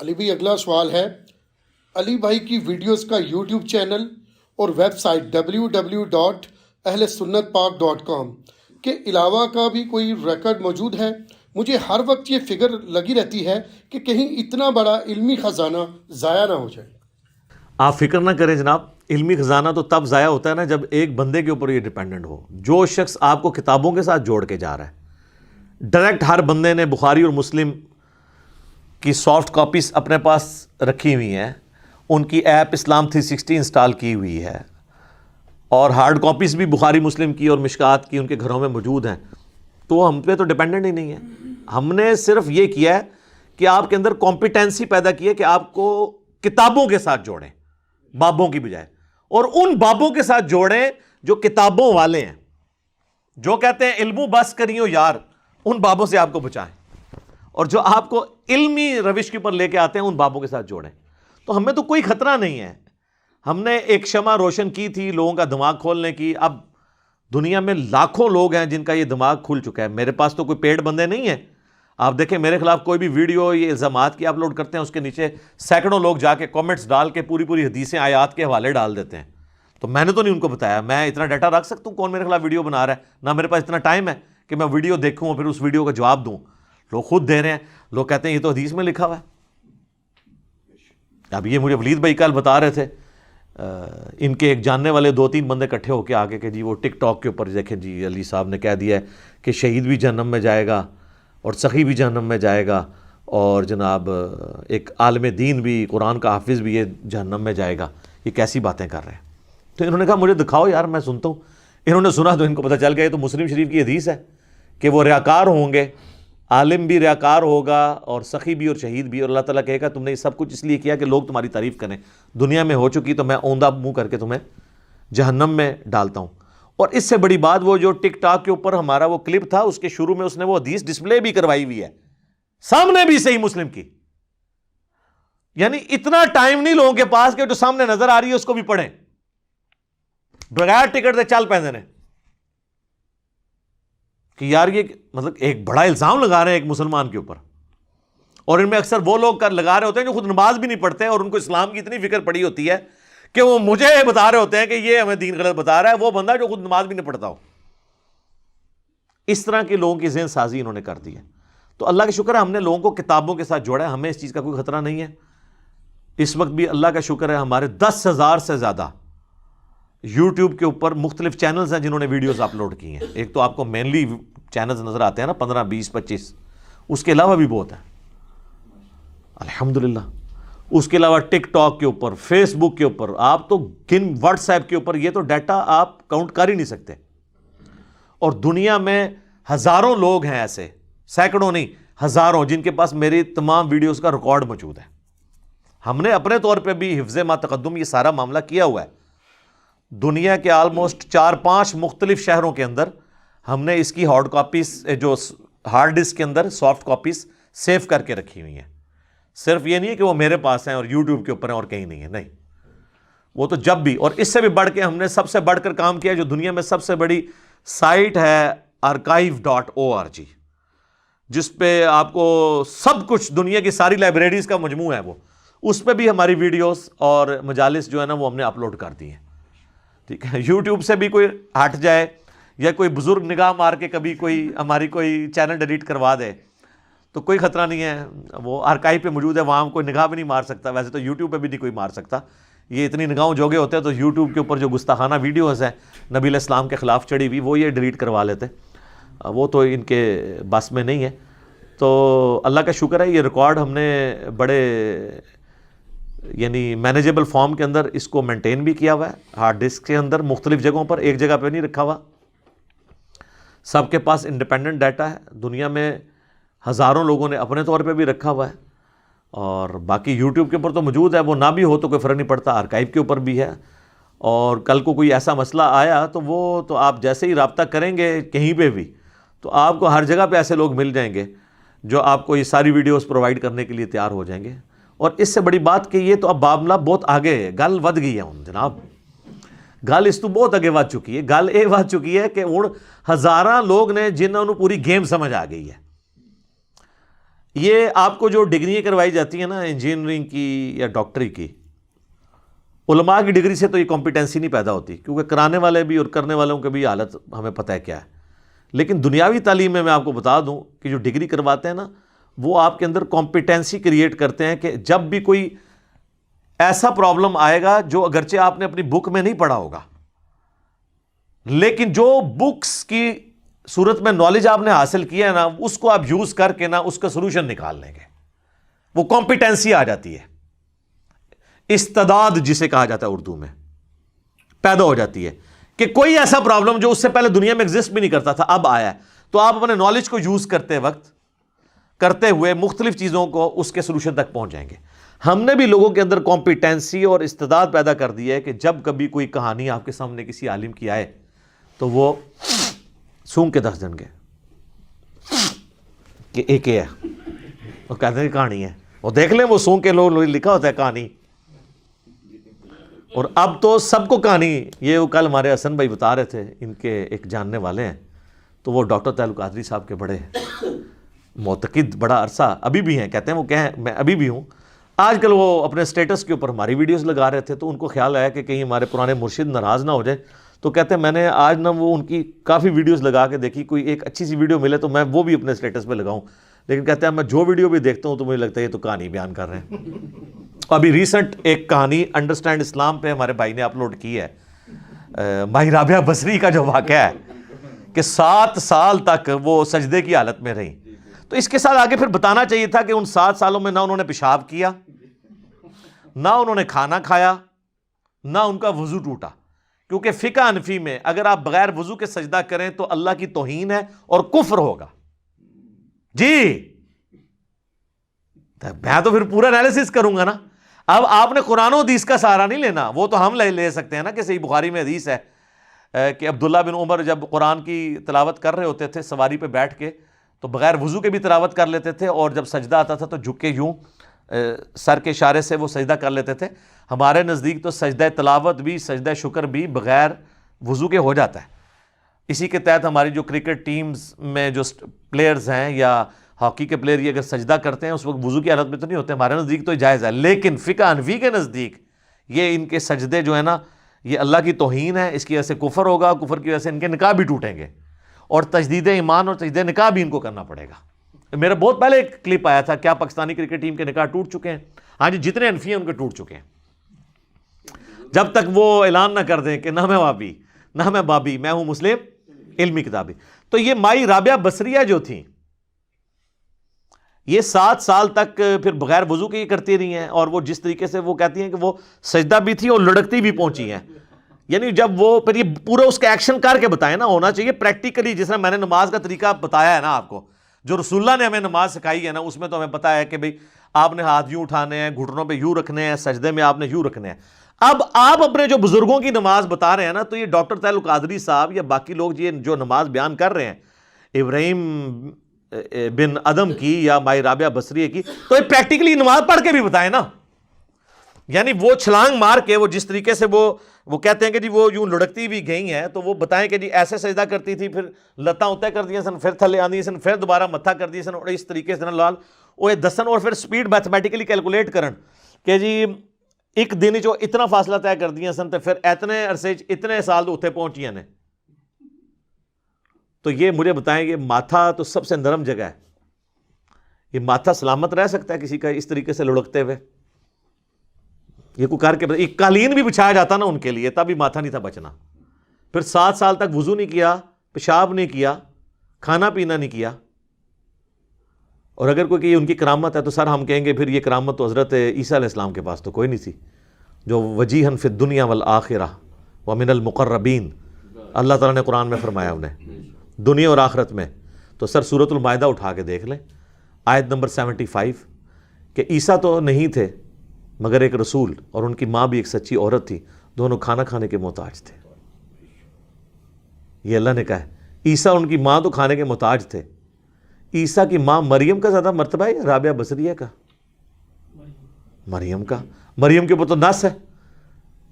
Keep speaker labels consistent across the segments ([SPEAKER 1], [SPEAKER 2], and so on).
[SPEAKER 1] علی بھائی اگلا سوال ہے، علی بھائی کی ویڈیوز کا یوٹیوب چینل اور ویب سائٹ www.ahlsunnatpak.com کے علاوہ کا بھی کوئی ریکارڈ موجود ہے؟ مجھے ہر وقت یہ فکر لگی رہتی ہے کہ کہیں اتنا بڑا علمی خزانہ ضائع نہ ہو جائے۔
[SPEAKER 2] آپ فکر نہ کریں جناب، علمی خزانہ تو تب ضائع ہوتا ہے نا جب ایک بندے کے اوپر یہ ڈیپینڈنٹ ہو۔ جو شخص آپ کو کتابوں کے ساتھ جوڑ کے جا رہا ہے، ڈائریکٹ ہر بندے نے بخاری اور مسلم کی سافٹ کاپیز اپنے پاس رکھی ہوئی ہیں، ان کی ایپ اسلام 360 انسٹال کی ہوئی ہے، اور ہارڈ کاپیز بھی بخاری مسلم کی اور مشکات کی ان کے گھروں میں موجود ہیں، تو ہم پہ تو ڈیپینڈنٹ ہی نہیں ہے۔ ہم نے صرف یہ کیا ہے کہ آپ کے اندر کمپیٹنسی پیدا کی ہے کہ آپ کو کتابوں کے ساتھ جوڑیں بابوں کی بجائے، اور ان بابوں کے ساتھ جوڑیں جو کتابوں والے ہیں، جو کہتے ہیں علمو بس کریو یار، ان بابوں سے آپ کو بچائیں، اور جو آپ کو علمی روش کے اوپر لے کے آتے ہیں ان بابوں کے ساتھ جوڑیں۔ تو ہمیں تو کوئی خطرہ نہیں ہے۔ ہم نے ایک شمع روشن کی تھی لوگوں کا دماغ کھولنے کی، اب دنیا میں لاکھوں لوگ ہیں جن کا یہ دماغ کھل چکا ہے۔ میرے پاس تو کوئی پیڈ بندے نہیں ہیں۔ آپ دیکھیں میرے خلاف کوئی بھی ویڈیو یہ الزامات کی اپلوڈ کرتے ہیں، اس کے نیچے سینکڑوں لوگ جا کے کامنٹس ڈال کے پوری حدیثیں آیات کے حوالے ڈال دیتے ہیں۔ تو میں نے تو نہیں ان کو بتایا، میں اتنا ڈیٹا رکھ سکتا ہوں کون میرے خلاف ویڈیو بنا رہا ہے؟ نہ میرے پاس اتنا ٹائم ہے کہ میں ویڈیو دیکھوں اور پھر اس ویڈیو کا جواب دوں۔ لوگ خود دے رہے ہیں، لوگ کہتے ہیں یہ تو حدیث میں لکھا ہوا ہے۔ اب یہ مجھے ولید بھائی کل بتا رہے تھے، ان کے ایک جاننے والے 2-3 بندے اکٹھے ہو کے آگے کہ جی وہ ٹک ٹاک کے اوپر دیکھیں جی علی صاحب نے کہہ دیا ہے کہ شہید بھی جہنم میں جائے گا اور سخی بھی جہنم میں جائے گا، اور جناب ایک عالم دین بھی، قرآن کا حافظ بھی یہ جہنم میں جائے گا۔ یہ کیسی باتیں کر رہے ہیں؟ تو انہوں نے کہا مجھے دکھاؤ یار، میں سنتا ہوں۔ انہوں نے سنا تو ان کو پتہ چل گیا یہ تو مسلم شریف کی حدیث ہے کہ وہ ریاکار ہوں گے، عالم بھی ریاکار ہوگا اور سخی بھی اور شہید بھی، اور اللہ تعالیٰ کہے گا تم نے یہ سب کچھ اس لیے کیا کہ لوگ تمہاری تعریف کریں، دنیا میں ہو چکی تو میں اوندھا منہ کر کے تمہیں جہنم میں ڈالتا ہوں۔ اور اس سے بڑی بات، وہ جو ٹک ٹاک کے اوپر ہمارا وہ کلپ تھا، اس کے شروع میں اس نے وہ حدیث ڈسپلے بھی کروائی ہوئی ہے، سامنے بھی صحیح مسلم کی۔ یعنی اتنا ٹائم نہیں لوگوں کے پاس کہ جو سامنے نظر آ رہی ہے اس کو بھی پڑھیں، بغیر ٹکٹ سے چل پہنے رہے کہ یار یہ مطلب ایک بڑا الزام لگا رہے ہیں ایک مسلمان کے اوپر۔ اور ان میں اکثر وہ لوگ لگا رہے ہوتے ہیں جو خود نماز بھی نہیں پڑھتے، اور ان کو اسلام کی اتنی فکر پڑی ہوتی ہے کہ وہ مجھے بتا رہے ہوتے ہیں کہ یہ ہمیں دین غلط بتا رہا ہے، وہ بندہ جو خود نماز بھی نہیں پڑھتا ہو۔ اس طرح کے لوگوں کی ذہن سازی انہوں نے کر دی ہے۔ تو اللہ کا شکر ہے ہم نے لوگوں کو کتابوں کے ساتھ جوڑا ہے، ہمیں اس چیز کا کوئی خطرہ نہیں ہے۔ اس وقت بھی اللہ کا شکر ہے ہمارے 10,000 سے زیادہ یوٹیوب کے اوپر مختلف چینلز ہیں جنہوں نے ویڈیوز اپلوڈ کی ہیں۔ ایک تو آپ کو مینلی چینلز نظر آتے ہیں نا 15 20 25، اس کے علاوہ بھی بہت ہیں الحمدللہ۔ اس کے علاوہ ٹک ٹاک کے اوپر، فیس بک کے اوپر، آپ تو واٹس ایپ کے اوپر، یہ تو ڈیٹا آپ کاؤنٹ کر ہی نہیں سکتے۔ اور دنیا میں ہزاروں لوگ ہیں ایسے، سینکڑوں نہیں ہزاروں، جن کے پاس میری تمام ویڈیوز کا ریکارڈ موجود ہے۔ ہم نے اپنے طور پہ بھی حفظ ما تقدم یہ سارا معاملہ کیا ہوا ہے۔ دنیا کے آلموسٹ 4-5 مختلف شہروں کے اندر ہم نے اس کی ہارڈ کاپیز، جو ہارڈ ڈسک کے اندر سافٹ کاپیز سیو کر کے رکھی ہوئی ہیں۔ صرف یہ نہیں ہے کہ وہ میرے پاس ہیں اور یوٹیوب کے اوپر ہیں اور کہیں نہیں ہے، نہیں، وہ تو جب بھی، اور اس سے بھی بڑھ کے ہم نے سب سے بڑھ کر کام کیا جو دنیا میں سب سے بڑی سائٹ ہے archive.org، جس پہ آپ کو سب کچھ دنیا کی ساری لائبریریز کا مجموعہ ہے، وہ اس پہ بھی ہماری ویڈیوز اور مجالس جو ہے نا وہ ہم نے اپلوڈ کر دی ہیں۔ ٹھیک ہے، یوٹیوب سے بھی کوئی ہٹ جائے یا کوئی بزرگ نگاہ مار کے کبھی کوئی ہماری کوئی چینل ڈیلیٹ کروا دے تو کوئی خطرہ نہیں ہے، وہ آرکائیو پہ موجود ہے، وہاں کوئی نگاہ بھی نہیں مار سکتا۔ ویسے تو یوٹیوب پہ بھی نہیں کوئی مار سکتا، یہ اتنی نگاہوں جوگے ہوتے ہیں تو یوٹیوب کے اوپر جو گستاخانہ ویڈیوز ہیں نبی علیہ السلام کے خلاف چڑھی ہوئی وہ یہ ڈیلیٹ کروا لیتے، وہ تو ان کے بس میں نہیں ہے۔ تو اللہ کا شکر ہے یہ ریکارڈ ہم نے بڑے یعنی مینیجیبل فارم کے اندر اس کو مینٹین بھی کیا ہوا ہے، ہارڈ ڈسک کے اندر مختلف جگہوں پر، ایک جگہ پہ نہیں رکھا ہوا، سب کے پاس انڈیپینڈنٹ ڈیٹا ہے۔ دنیا میں ہزاروں لوگوں نے اپنے طور پہ بھی رکھا ہوا ہے، اور باقی یوٹیوب کے اوپر تو موجود ہے، وہ نہ بھی ہو تو کوئی فرق نہیں پڑتا، آرکائیو کے اوپر بھی ہے۔ اور کل کو کوئی ایسا مسئلہ آیا تو وہ تو آپ جیسے ہی رابطہ کریں گے کہیں پہ بھی تو آپ کو ہر جگہ پہ ایسے لوگ مل جائیں گے جو آپ کو یہ ساری ویڈیوز پرووائڈ کرنے کے لیے تیار ہو جائیں گے۔ اور اس سے بڑی بات کہ یہ تو اب معاملہ بہت آگے ہے، گل ود گئی ہے ہن جناب، گل اس تو بہت اگے ود چکی ہے۔ گل یہ ود چکی ہے کہ ہن ہزاراں لوگ نے جنہوں نے پوری گیم سمجھ آ گئی ہے۔ یہ آپ کو جو ڈگریاں کروائی جاتی ہیں نا انجینئرنگ کی یا ڈاکٹری کی، علماء کی ڈگری سے تو یہ کمپیٹنسی نہیں پیدا ہوتی، کیونکہ کرانے والے بھی اور کرنے والوں کی بھی حالت ہمیں پتہ ہے کیا ہے. لیکن دنیاوی تعلیم میں آپ کو بتا دوں کہ جو ڈگری کرواتے ہیں نا وہ آپ کے اندر کمپیٹنسی کریٹ کرتے ہیں کہ جب بھی کوئی ایسا پرابلم آئے گا جو اگرچہ آپ نے اپنی بک میں نہیں پڑھا ہوگا، لیکن جو بکس کی صورت میں نالج آپ نے حاصل کیا ہے نا اس کو آپ یوز کر کے نا اس کا سولوشن نکال لیں گے. وہ کمپیٹنسی آ جاتی ہے، استعداد جسے کہا جاتا ہے اردو میں، پیدا ہو جاتی ہے کہ کوئی ایسا پرابلم جو اس سے پہلے دنیا میں ایگزسٹ بھی نہیں کرتا تھا اب آیا ہے، تو آپ اپنے نالج کو یوز کرتے ہوئے مختلف چیزوں کو اس کے سولوشن تک پہنچ جائیں گے. ہم نے بھی لوگوں کے اندر کمپیٹنسی اور استعداد پیدا کر دی ہے کہ جب کبھی کوئی کہانی آپ کے سامنے کسی عالم کی آئے تو وہ سونگ کے دس دن گے کہ ایک ہے، وہ کہتے ہیں کہ کہانی ہے، وہ دیکھ لیں وہ سونگ کے لوگ لکھا ہوتا ہے کہانی. اور اب تو سب کو کہانی، یہ کل ہمارے حسن بھائی بتا رہے تھے، ان کے ایک جاننے والے ہیں تو وہ ڈاکٹر طاہر القادری صاحب کے بڑے معتقد بڑا عرصہ ابھی بھی ہیں، کہتے ہیں وہ کہیں میں ابھی بھی ہوں. آج کل وہ اپنے سٹیٹس کے اوپر ہماری ویڈیوز لگا رہے تھے تو ان کو خیال آیا کہ کہیں ہمارے پرانے مرشد ناراض نہ ہو جائے، تو کہتے ہیں میں نے آج نہ وہ ان کی کافی ویڈیوز لگا کے دیکھی، کوئی ایک اچھی سی ویڈیو ملے تو میں وہ بھی اپنے سٹیٹس پہ لگاؤں، لیکن کہتے ہیں میں جو ویڈیو بھی دیکھتا ہوں تو مجھے لگتا ہے یہ تو کہانی بیان کر رہے ہیں. ابھی ریسنٹ ایک کہانی انڈرسٹینڈ اسلام پہ ہمارے بھائی نے اپلوڈ کی ہے، مائی رابعہ بصری کا جو واقعہ ہے کہ 7 سال تک وہ سجدے کی حالت میں رہیں. تو اس کے ساتھ آگے پھر بتانا چاہیے تھا کہ ان 7 سالوں میں نہ انہوں نے پیشاب کیا، نہ انہوں نے کھانا کھایا، نہ ان کا وضو ٹوٹا، کیونکہ فقہ حنفی میں اگر آپ بغیر وضو کے سجدہ کریں تو اللہ کی توہین ہے اور کفر ہوگا. جی میں تو پھر پورا انالیسس کروں گا نا. اب آپ نے قرآن و حدیث کا سہارا نہیں لینا، وہ تو ہم لے سکتے ہیں نا کہ صحیح بخاری میں حدیث ہے کہ عبداللہ بن عمر جب قرآن کی تلاوت کر رہے ہوتے تھے سواری پہ بیٹھ کے تو بغیر وضو کے بھی تلاوت کر لیتے تھے، اور جب سجدہ آتا تھا تو جھک کے یوں سر کے اشارے سے وہ سجدہ کر لیتے تھے. ہمارے نزدیک تو سجدہ تلاوت بھی سجدہ شکر بھی بغیر وضو کے ہو جاتا ہے. اسی کے تحت ہماری جو کرکٹ ٹیمز میں جو پلیئرز ہیں یا ہاکی کے پلیئر یہ اگر سجدہ کرتے ہیں اس وقت وضو کی حالت میں تو نہیں ہوتے، ہمارے نزدیک تو جائز ہے، لیکن فقہ حنفی کے نزدیک یہ ان کے سجدے جو ہے نا یہ اللہ کی توہین ہے، اس کی وجہ سے کفر ہوگا، کفر کی وجہ سے ان کے نکاح بھی ٹوٹیں گے اور تجدید ایمان اور تجدید نکاح بھی ان کو کرنا پڑے گا. میرا بہت پہلے ایک کلپ آیا تھا، کیا پاکستانی کرکٹ ٹیم کے نکاح ٹوٹ چکے ہیں؟ ہاں جی، جتنے حنفی ہیں ان کے ٹوٹ چکے ہیں، جب تک وہ اعلان نہ کر دیں کہ نہ میں وابی نہ میں بابی، میں ہوں مسلم علمی کتابی. تو یہ مائی رابعہ بصریہ جو تھیں یہ 7 سال تک پھر بغیر وضو کے یہ کرتی رہی ہیں، اور وہ جس طریقے سے وہ کہتی ہیں کہ وہ سجدہ بھی تھی اور لڑکتی بھی پہنچی ہیں، یعنی جب وہ پھر یہ پورا اس کا ایکشن کر کے بتائے نا، ہونا چاہیے پریکٹیکلی، جس طرح میں نے نماز کا طریقہ بتایا ہے نا آپ کو، جو رسول اللہ نے ہمیں نماز سکھائی ہے نا اس میں تو ہمیں پتہ ہے کہ بھئی آپ نے ہاتھ یوں اٹھانے ہیں، گھٹنوں پہ یوں رکھنے ہیں، سجدے میں آپ نے یوں رکھنے ہیں. اب آپ اپنے جو بزرگوں کی نماز بتا رہے ہیں نا، تو یہ ڈاکٹر طاہر القادری صاحب یا باقی لوگ یہ جو نماز بیان کر رہے ہیں ابراہیم بن ادم کی یا مائی رابعہ بصریہ کی، تو یہ پریکٹیکلی نماز پڑھ کے بھی بتائیں نا. یعنی وہ چھلانگ مار کے وہ جس طریقے سے وہ کہتے ہیں کہ جی وہ یوں لڑکتی بھی گئی ہیں، تو وہ بتائیں کہ جی ایسے سجدہ کرتی تھی، پھر لتاں اتنے کر دیا سن، پھر تھلے آندی سن، پھر دوبارہ متھا کر دی سن، اور اس طریقے سے لال وہ دسن، اور پھر سپیڈ میتھمیٹیکلی کیلکولیٹ کرن کہ جی ایک دن جو اتنا فاصلہ طے کر دیا سن، تو پھر اتنے عرصے اتنے سال اتنے پہنچیاں نے. تو یہ مجھے بتائیں، یہ ماتھا تو سب سے نرم جگہ ہے، یہ ماتھا سلامت رہ سکتا ہے کسی کا اس طریقے سے لڑکتے ہوئے؟ یہ کو کر کے ایک قالین بھی بچھایا جاتا نا ان کے لیے، تب بھی ماتھا نہیں تھا بچنا. پھر 7 سال تک وضو نہیں کیا، پیشاب نہیں کیا، کھانا پینا نہیں کیا. اور اگر کوئی کہ ان کی کرامت ہے تو سر ہم کہیں گے پھر یہ کرامت تو حضرت عیسیٰ علیہ السلام کے پاس تو کوئی نہیں تھی، جو وجیہن فی الدنیا والآخرہ ومن المقربین، اللہ تعالیٰ نے قرآن میں فرمایا انہیں دنیا اور آخرت میں. تو سر سورۃ المائدہ اٹھا کے دیکھ لیں، آیت نمبر 75 کہ عیسیٰ تو نہیں تھے مگر ایک رسول، اور ان کی ماں بھی ایک سچی عورت تھی، دونوں کھانا کھانے کے محتاج تھے. یہ اللہ نے کہا ہے. عیسیٰ ان کی ماں تو کھانے کے محتاج تھے. عیسیٰ کی ماں مریم کا زیادہ مرتبہ ہے رابعہ بصریہ کا؟ مریم کا. مریم کے اوپر تو نص ہے،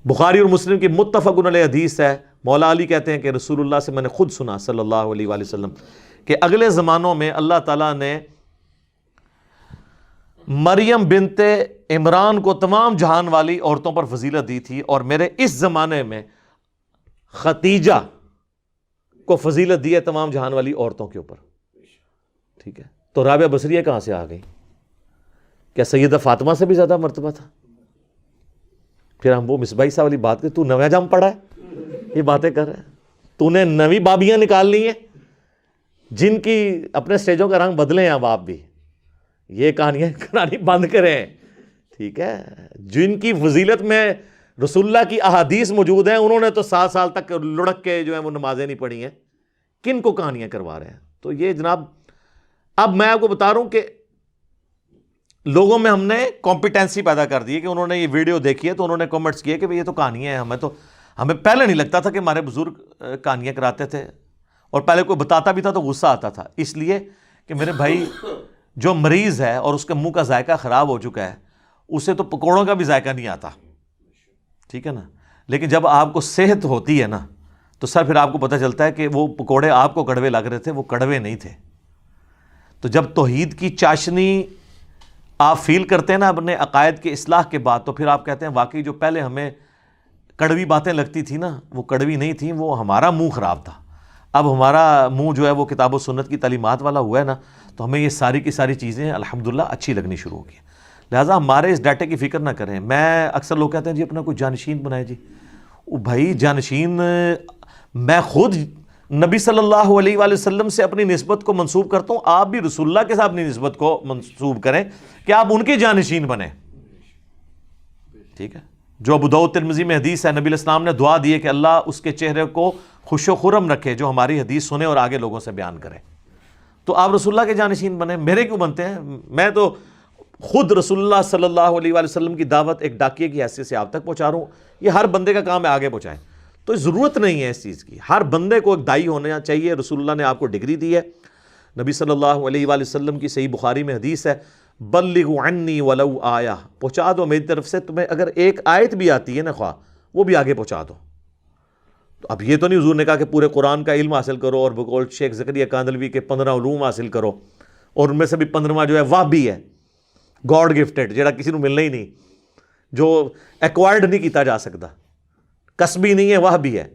[SPEAKER 2] بخاری اور مسلم کی متفق علیہ حدیث ہے. مولا علی کہتے ہیں کہ رسول اللہ سے میں نے خود سنا صلی اللہ علیہ وآلہ وسلم کہ اگلے زمانوں میں اللہ تعالیٰ نے مریم بنت عمران کو تمام جہان والی عورتوں پر فضیلت دی تھی، اور میرے اس زمانے میں ختیجہ کو فضیلت دی ہے تمام جہان والی عورتوں کے اوپر. ٹھیک ہے، تو رابعہ بصریہ کہاں سے آ گئی؟ کیا سیدہ فاطمہ سے بھی زیادہ مرتبہ تھا؟ پھر ہم وہ مصباحی صاحب والی بات کہ تو نویں جام پڑھا ہے، یہ باتیں کر رہا ہے، تو نے نویں بابیاں نکالنی ہیں جن کی اپنے سٹیجوں کا رنگ بدلے ہیں. اب آپ بھی یہ کہانیاں کہانی بند کریں. ٹھیک ہے، جن کی فضیلت میں رسول اللہ کی احادیث موجود ہیں، انہوں نے تو 7 سال تک لڑک کے جو ہے وہ نمازیں نہیں پڑھی ہیں. کن کو کہانیاں کروا رہے ہیں؟ تو یہ جناب، اب میں آپ کو بتا رہا ہوں کہ لوگوں میں ہم نے کمپیٹنسی پیدا کر دی ہے کہ انہوں نے یہ ویڈیو دیکھی ہے تو انہوں نے کمنٹس کیے کہ یہ تو کہانیاں ہیں. ہمیں پہلے نہیں لگتا تھا کہ ہمارے بزرگ کہانیاں کراتے تھے، اور پہلے کوئی بتاتا بھی تھا تو غصہ آتا تھا، اس لیے کہ میرے بھائی جو مریض ہے اور اس کے منہ کا ذائقہ خراب ہو چکا ہے، اسے تو پکوڑوں کا بھی ذائقہ نہیں آتا. ٹھیک ہے نا، لیکن جب آپ کو صحت ہوتی ہے نا تو سر پھر آپ کو پتہ چلتا ہے کہ وہ پکوڑے آپ کو کڑوے لگ رہے تھے، وہ کڑوے نہیں تھے. تو جب توحید کی چاشنی آپ فیل کرتے ہیں نا اپنے عقائد کے اصلاح کے بعد، تو پھر آپ کہتے ہیں واقعی جو پہلے ہمیں کڑوی باتیں لگتی تھی نا، وہ کڑوی نہیں تھیں، وہ ہمارا منہ خراب تھا. اب ہمارا منہ جو ہے وہ کتاب و سنت کی تعلیمات والا ہوا ہے نا، تو ہمیں یہ ساری کی ساری چیزیں الحمدللہ اچھی لگنی شروع ہو گئی. لہٰذا ہمارے اس ڈاٹے کی فکر نہ کریں. میں اکثر لوگ کہتے ہیں جی اپنا کوئی جانشین بنائے. جی بھائی جانشین میں خود نبی صلی اللہ علیہ وآلہ وسلم سے اپنی نسبت کو منسوب کرتا ہوں، آپ بھی رسول اللہ کے ساتھ اپنی نسبت کو منسوب کریں کہ آپ ان کے جانشین بنیں. ٹھیک ہے، جو ابو داؤد ترمذی میں حدیث ہے، نبی علیہ السلام نے دعا دی ہے کہ اللہ اس کے چہرے کو خوش و خرم رکھے جو ہماری حدیث سنے اور آگے لوگوں سے بیان کرے. تو آپ رسول اللہ کے جانشین بنیں. میرے کیوں بنتے ہیں؟ میں تو خود رسول اللہ صلی اللہ علیہ وآلہ وسلم کی دعوت ایک ڈاکیے کی حیثیت سے آپ تک پہنچا رہا ہوں. یہ ہر بندے کا کام ہے آگے پہنچائیں. تو ضرورت نہیں ہے اس چیز کی. ہر بندے کو ایک دائی ہونا چاہیے. رسول اللہ نے آپ کو ڈگری دی ہے. نبی صلی اللہ علیہ وآلہ وسلم کی صحیح بخاری میں حدیث ہے، بلغوا عنی ولو آیہ، پہنچا دو میری طرف سے، تمہیں اگر ایک آیت بھی آتی ہے نا خواہ، وہ بھی آگے پہنچا دو. تو اب یہ تو نہیں حضور نے کہا کہ پورے قرآن کا علم حاصل کرو اور بقول شیخ زکریا کاندلوی کے 15 علوم حاصل کرو، اور ان میں سے بھی 15واں جو ہے وہ بھی ہے گاڈ گفٹڈ، جڑا کسی کو ملنا ہی نہیں، جو ایکوائرڈ نہیں کیتا جا سکتا، کسبی نہیں ہے، وہ بھی ہے.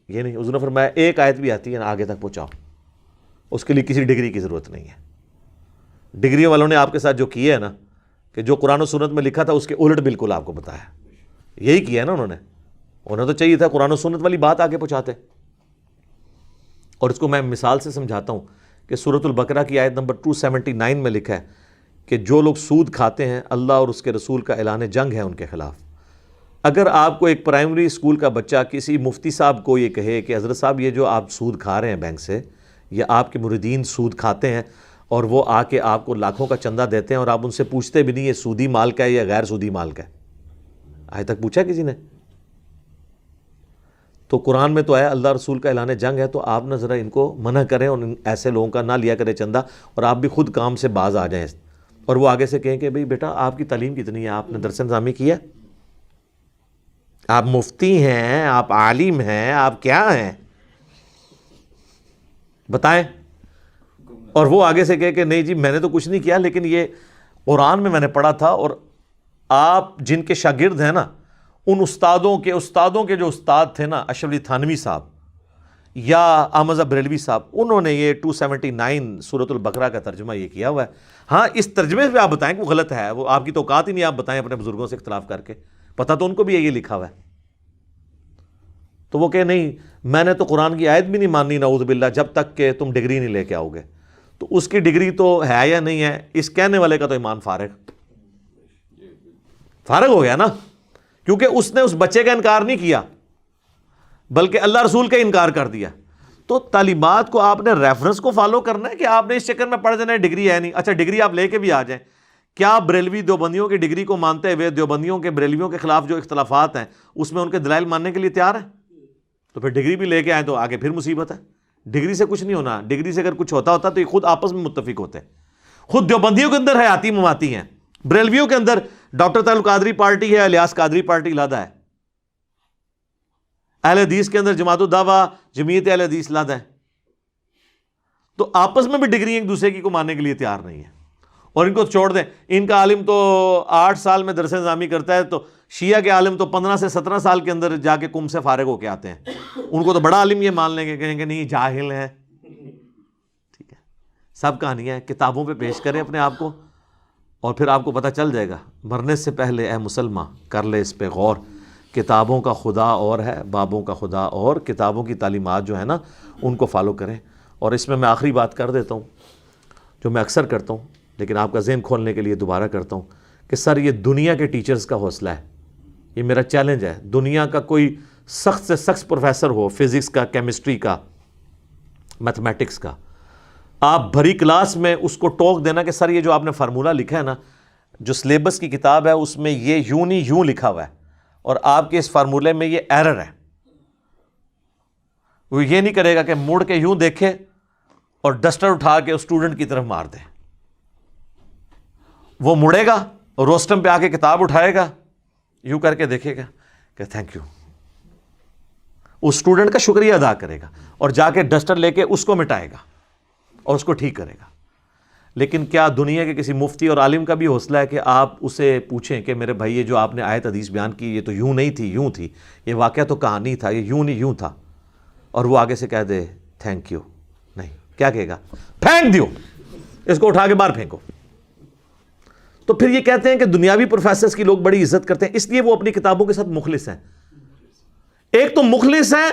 [SPEAKER 2] یہ نہیں، حضور نے فرمایا ایک آیت بھی آتی ہے نا آگے تک پہنچاؤ. اس کے لیے کسی ڈگری کی ضرورت نہیں ہے. ڈگری والوں نے آپ کے ساتھ جو کیا ہے نا، کہ جو قرآن و سنت میں لکھا تھا اس کے الٹ بالکل آپ کو بتایا، یہی کیا ہے نا انہوں نے. انہیں تو چاہیے تھا قرآن و سنت والی بات آگے پہنچاتے. اور اس کو میں مثال سے سمجھاتا ہوں کہ سورۃ البقرہ کی آیت نمبر 279 میں لکھا ہے کہ جو لوگ سود کھاتے ہیں اللہ اور اس کے رسول کا اعلان جنگ ہے ان کے خلاف. اگر آپ کو ایک پرائمری اسکول کا بچہ کسی مفتی صاحب کو یہ کہے کہ حضرت صاحب یہ جو آپ سود کھا رہے ہیں بینک سے، یا آپ کے مریدین سود کھاتے ہیں اور وہ آ کے آپ کو لاکھوں کا چندہ دیتے ہیں اور آپ ان سے پوچھتے بھی نہیں یہ سودی مال کا ہے یا غیر سودی مال کا ہے، آج تک پوچھا کسی نے؟ تو قرآن میں تو آیا اللہ رسول کا اعلان جنگ ہے، تو آپ نہ ذرا ان کو منع کریں اور ایسے لوگوں کا نہ لیا کرے چندہ، اور آپ بھی خود کام سے باز آ جائیں. اور وہ آگے سے کہیں کہ بھئی بیٹا آپ کی تعلیم کتنی ہے، آپ نے درس نظامی کیا، آپ مفتی ہیں، آپ عالم ہیں، آپ کیا ہیں بتائیں. اور وہ آگے سے کہے کہ نہیں جی میں نے تو کچھ نہیں کیا، لیکن یہ قرآن میں میں نے پڑھا تھا. اور آپ جن کے شاگرد ہیں نا، ان استادوں کے جو استاد تھے نا، اشرف علی تھانوی صاحب یا احمد بریلوی صاحب، انہوں نے یہ 279 سورۃ البقرہ کا ترجمہ یہ کیا ہوا ہے. ہاں اس ترجمے پہ آپ بتائیں کہ وہ غلط ہے، وہ آپ کی تو اوقات ہی نہیں آپ بتائیں اپنے بزرگوں سے اختلاف کر کے، پتہ تو ان کو بھی یہ لکھا ہوا ہے. تو وہ کہ نہیں میں نے تو قرآن کی آیت بھی نہیں ماننی نعوذ باللہ جب تک کہ تم ڈگری نہیں لے کے آؤ گے. تو اس کی ڈگری تو ہے یا نہیں ہے، اس کہنے والے کا تو ایمان فارغ ہو گیا نا، کیونکہ اس نے اس بچے کا انکار نہیں کیا بلکہ اللہ رسول کا انکار کر دیا. تو تعلیمات کو آپ نے ریفرنس کو فالو کرنا ہے کہ آپ نے اس چکر میں پڑھ دینا ہے ڈگری ہے نہیں. اچھا ڈگری آپ لے کے بھی آ جائیں، کیا بریلوی دیوبندیوں کی ڈگری کو مانتے ہوئے دیوبندیوں کے بریلویوں کے خلاف جو اختلافات ہیں اس میں ان کے دلائل ماننے کے لیے تیار ہیں؟ تو پھر ڈگری بھی لے کے آئیں تو آگے پھر مصیبت ہے. ڈگری سے کچھ نہیں ہونا. ڈگری سے اگر کچھ ہوتا تو یہ خود آپس میں متفق ہوتے. خود دیوبندیوں کے اندر حیاتی مماتی ہیں، بریلویوں کے اندر ڈاکٹر طاہر القادری پارٹی ہے، الیاس قادری پارٹی علیحدہ ہے، اہل حدیث کے اندر جماعت الدعوہ جمعیت اہل حدیث علیحدہ ہے. تو آپس میں بھی ڈگری ایک دوسرے کی کو ماننے کے لیے تیار نہیں ہے. اور ان کو چھوڑ دیں. ان کا عالم تو 8 سال میں درس نظامی کرتا ہے, تو شیعہ کے عالم تو 15 سے 17 سال کے اندر جا کے کم سے فارغ ہو کے آتے ہیں. ان کو تو بڑا عالم یہ مان لیں گے, کہیں گے نہیں جاہل ہیں. ٹھیک ہے, سب کہانیاں ہیں, کتابوں پہ پیش کریں اپنے آپ کو, اور پھر آپ کو پتہ چل جائے گا. مرنے سے پہلے اے مسلمان کر لے اس پہ غور, کتابوں کا خدا اور ہے, بابوں کا خدا اور. کتابوں کی تعلیمات جو ہے نا ان کو فالو کریں. اور اس میں آخری بات کر دیتا ہوں جو میں اکثر کرتا ہوں, لیکن آپ کا ذہن کھولنے کے لیے دوبارہ کرتا ہوں کہ سر یہ دنیا کے ٹیچرز کا حوصلہ ہے, یہ میرا چیلنج ہے. دنیا کا کوئی سخت سے سخت پروفیسر ہو, فزکس کا, کیمسٹری کا, میتھمیٹکس کا, آپ بھری کلاس میں اس کو ٹوک دینا کہ سر یہ جو آپ نے فارمولہ لکھا ہے نا, جو سلیبس کی کتاب ہے اس میں یہ یوں نہیں یوں لکھا ہوا ہے, اور آپ کے اس فارمولے میں یہ ایرر ہے. وہ یہ نہیں کرے گا کہ مڑ کے یوں دیکھے اور ڈسٹر اٹھا کے اس اسٹوڈنٹ کی طرف مار دے. وہ مڑے گا اور روسٹم پہ آ کے کتاب اٹھائے گا, یوں کر کے دیکھے گا کہ تھینک یو, اس اسٹوڈنٹ کا شکریہ ادا کرے گا, اور جا کے ڈسٹر لے کے اس کو مٹائے گا اور اس کو ٹھیک کرے گا. لیکن کیا دنیا کے کسی مفتی اور عالم کا بھی حوصلہ ہے کہ آپ اسے پوچھیں کہ میرے بھائی یہ جو آپ نے آیت حدیث بیان کی یہ تو یوں نہیں تھی, یوں تھی, یہ واقعہ تو کہانی تھا, یہ یوں نہیں یوں تھا, اور وہ آگے سے کہہ دے تھینک یو؟ نہیں. کیا کہے گا؟ پھینک دیو, اس کو اٹھا کے باہر پھینکو. تو پھر یہ کہتے ہیں کہ دنیاوی پروفیسرز کی لوگ بڑی عزت کرتے ہیں, اس لیے وہ اپنی کتابوں کے ساتھ مخلص ہیں. ایک تو مخلص ہیں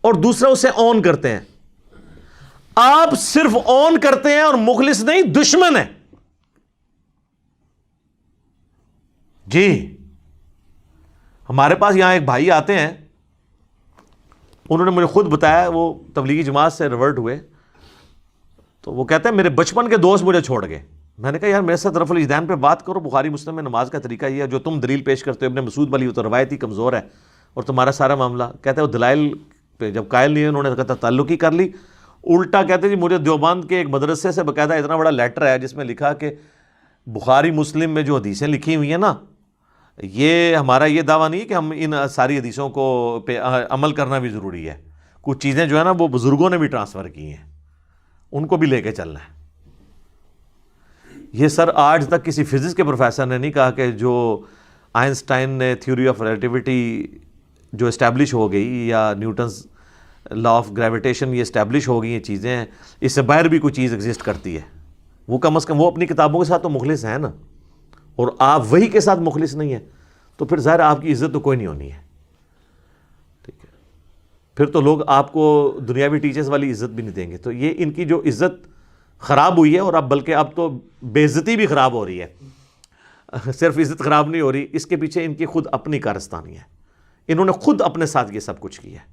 [SPEAKER 2] اور دوسرا اسے آن کرتے ہیں. آپ صرف آن کرتے ہیں اور مخلص نہیں, دشمن ہیں. جی ہمارے پاس یہاں ایک بھائی آتے ہیں, انہوں نے مجھے خود بتایا, وہ تبلیغی جماعت سے ریورٹ ہوئے, تو وہ کہتے ہیں میرے بچپن کے دوست مجھے چھوڑ گئے. میں نے کہا یار میرے ساتھ رفع الاجدین پہ بات کرو, بخاری مسلم میں نماز کا طریقہ یہ ہے, جو تم دلیل پیش کرتے ہو ابن مسعود والی وہ تو روایتی کمزور ہے, اور تمہارا سارا معاملہ. کہتے ہیں وہ دلائل پہ جب قائل نہیں ہے انہوں نے کہا تعلق ہی کر لی. الٹا کہتے جی مجھے دیوبند کے ایک مدرسے سے باقاعدہ اتنا بڑا لیٹر ہے جس میں لکھا کہ بخاری مسلم میں جو حدیثیں لکھی ہوئی ہیں نا, یہ ہمارا یہ دعویٰ نہیں ہے کہ ہم ان ساری حدیثوں کو پہ عمل کرنا بھی ضروری ہے, کچھ چیزیں جو ہے نا وہ بزرگوں نے بھی ٹرانسفر کی ہیں, ان کو بھی لے کے چلنا ہے. یہ سر آج تک کسی فزکس کے پروفیسر نے نہیں کہا کہ جو آئنسٹائن نے تھیوری آف ریلیٹیوٹی جو اسٹیبلش ہو گئی, یا نیوٹنز لا آف گریویٹیشن یہ اسٹیبلش ہو گئی ہیں چیزیں, اس سے باہر بھی کوئی چیز ایگزسٹ کرتی ہے. وہ کم از کم وہ اپنی کتابوں کے ساتھ تو مخلص ہیں نا, اور آپ وہی کے ساتھ مخلص نہیں ہیں, تو پھر ظاہر آپ کی عزت تو کوئی نہیں ہونی ہے. ٹھیک ہے, پھر تو لوگ آپ کو دنیاوی ٹیچرز والی عزت بھی نہیں دیں گے. تو یہ ان کی جو عزت خراب ہوئی ہے, اور اب بلکہ اب تو بے عزتی بھی خراب ہو رہی ہے, صرف عزت خراب نہیں ہو رہی, اس کے پیچھے ان کی خود اپنی کارستانی ہے. انہوں نے خود اپنے ساتھ یہ سب کچھ کیا ہے.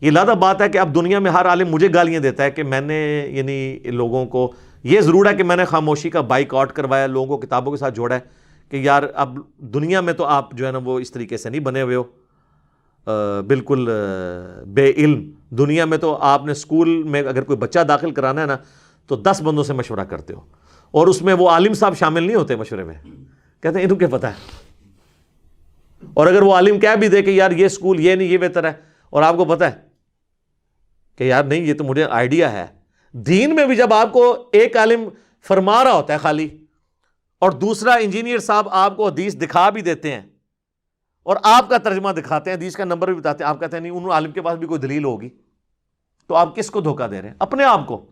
[SPEAKER 2] یہ لادہ بات ہے کہ اب دنیا میں ہر عالم مجھے گالیاں دیتا ہے کہ میں نے یعنی لوگوں کو, یہ ضرور ہے کہ میں نے خاموشی کا بائیک آؤٹ کروایا, لوگوں کو کتابوں کے ساتھ جوڑا ہے کہ یار اب دنیا میں تو آپ جو ہے نا وہ اس طریقے سے نہیں بنے ہوئے ہو, بالکل بے علم. دنیا میں تو آپ نے اسکول میں اگر کوئی بچہ داخل کرانا ہے نا تو 10 بندوں سے مشورہ کرتے ہو, اور اس میں وہ عالم صاحب شامل نہیں ہوتے مشورے میں, کہتے ہیں انہوں کیا پتہ ہے. اور اگر وہ عالم کہہ بھی دے کہ یار یہ اسکول یہ نہیں یہ بہتر ہے, اور آپ کو پتہ ہے کہ یار نہیں یہ تو مجھے آئیڈیا ہے. دین میں بھی جب آپ کو ایک عالم فرما رہا ہوتا ہے خالی, اور دوسرا انجینئر صاحب آپ کو حدیث دکھا بھی دیتے ہیں اور آپ کا ترجمہ دکھاتے ہیں, حدیث کا نمبر بھی بتاتے ہیں, آپ کہتے ہیں نہیں ان عالم کے پاس بھی کوئی دلیل ہوگی, تو آپ کس کو دھوکہ دے رہے ہیں؟ اپنے آپ کو,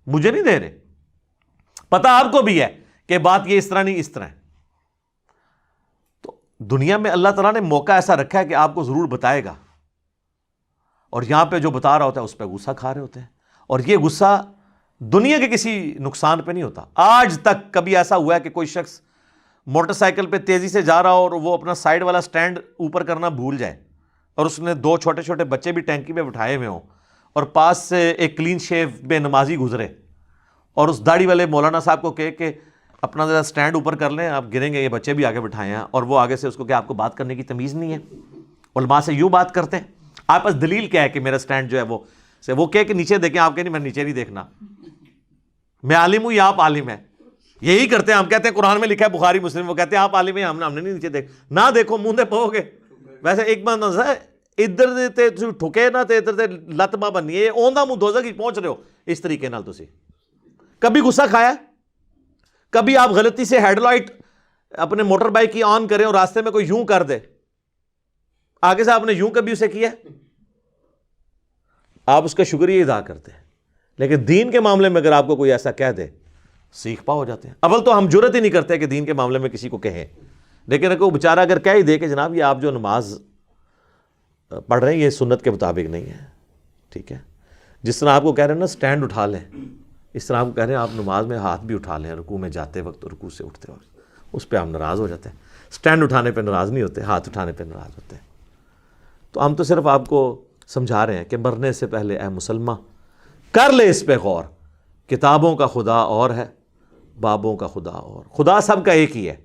[SPEAKER 2] مجھے نہیں دے رہے. پتہ آپ کو بھی ہے کہ بات یہ اس طرح نہیں اس طرح ہے. تو دنیا میں اللہ تعالیٰ نے موقع ایسا رکھا ہے کہ آپ کو ضرور بتائے گا, اور یہاں پہ جو بتا رہا ہوتا ہے اس پہ غصہ کھا رہے ہوتے ہیں, اور یہ غصہ دنیا کے کسی نقصان پہ نہیں ہوتا. آج تک کبھی ایسا ہوا ہے کہ کوئی شخص موٹر سائیکل پہ تیزی سے جا رہا ہو اور وہ اپنا سائیڈ والا سٹینڈ اوپر کرنا بھول جائے, اور اس نے 2 چھوٹے چھوٹے بچے بھی ٹینکی پہ بٹھائے ہوئے ہوں, اور پاس سے ایک کلین شیو بے نمازی گزرے, اور اس داڑھی والے مولانا صاحب کو کہے کہ اپنا ذرا سٹینڈ اوپر کر لیں, آپ گریں گے, یہ بچے بھی آگے بٹھائے ہیں, اور وہ آگے سے اس کو کہ آپ کو بات کرنے کی تمیز نہیں ہے, علماء سے یوں بات کرتے ہیں. آپ پاس دلیل کیا ہے کہ میرا سٹینڈ جو ہے وہ کہے کہ نیچے دیکھیں, آپ کہیں نہیں میں نیچے نہیں دیکھنا, میں عالم ہوں یا آپ عالم ہیں. یہی کرتے ہیں ہم, کہتے ہیں قرآن میں لکھا ہے بخاری مسلم, وہ کہتے ہیں آپ عالم ہیں, ہم نے نہیں نیچے دیکھ, نہ دیکھو منہ دے پو گے. ویسے ایک بات ہے, ادھر تے ٹھکے نہ تے ادھر تے لت ماں بنی ہے, اوندا منہ دوزخ ہی پہنچ رہے ہو اس طریقے نال. تسی کبھی غصہ کھایا, کبھی آپ غلطی سے ہیڈ لائٹ اپنے موٹر بائک کی آن کریں اور راستے میں کوئی یوں کر دے, آگے سے آپ نے یوں کبھی اسے کیا, آپ اس کا شکریہ ادا کرتے ہیں. لیکن دین کے معاملے میں اگر آپ کو کوئی ایسا کہہ دے, سیکھ پا ہو جاتے ہیں. اول تو ہم جرت ہی نہیں کرتے کہ دین کے معاملے میں کسی کو کہیں, لیکن اگر وہ بیچارہ اگر کہہ ہی دے کہ جناب یہ آپ جو نماز پڑھ رہے ہیں یہ سنت کے مطابق نہیں ہے, ٹھیک ہے, جس طرح آپ کو کہہ رہے ہیں نا سٹینڈ اٹھا لیں, اس طرح آپ کو کہہ رہے ہیں آپ نماز میں ہاتھ بھی اٹھا لیں رکوع میں جاتے وقت, رکوع سے اٹھتے وقت, اس پہ آپ ناراض ہو جاتے ہیں. سٹینڈ اٹھانے پہ ناراض نہیں ہوتے, ہاتھ اٹھانے پہ ناراض ہوتے ہیں. تو ہم تو صرف آپ کو سمجھا رہے ہیں کہ مرنے سے پہلے اے مسلمان کر لے اس پہ غور, کتابوں کا خدا اور ہے, بابوں کا خدا اور. خدا سب کا ایک ہی ہے,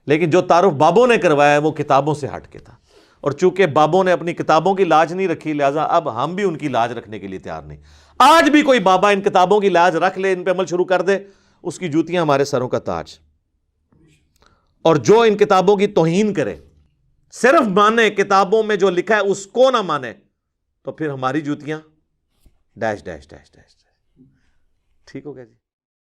[SPEAKER 2] لیکن جو تعارف بابوں نے کروایا ہے وہ کتابوں سے ہٹ کے تھا, اور چونکہ بابوں نے اپنی کتابوں کی لاج نہیں رکھی, لہٰذا اب ہم بھی ان کی لاج رکھنے کے لیے تیار نہیں. آج بھی کوئی بابا ان کتابوں کی لاج رکھ لے, ان پہ عمل شروع کر دے, اس کی جوتیاں ہمارے سروں کا تاج. اور جو ان کتابوں کی توہین کرے, صرف مانے کتابوں میں جو لکھا ہے اس کو نہ مانے, تو پھر ہماری جوتیاں ڈیش ڈیش ڈیش ڈیش. ٹھیک ہو گیا جی.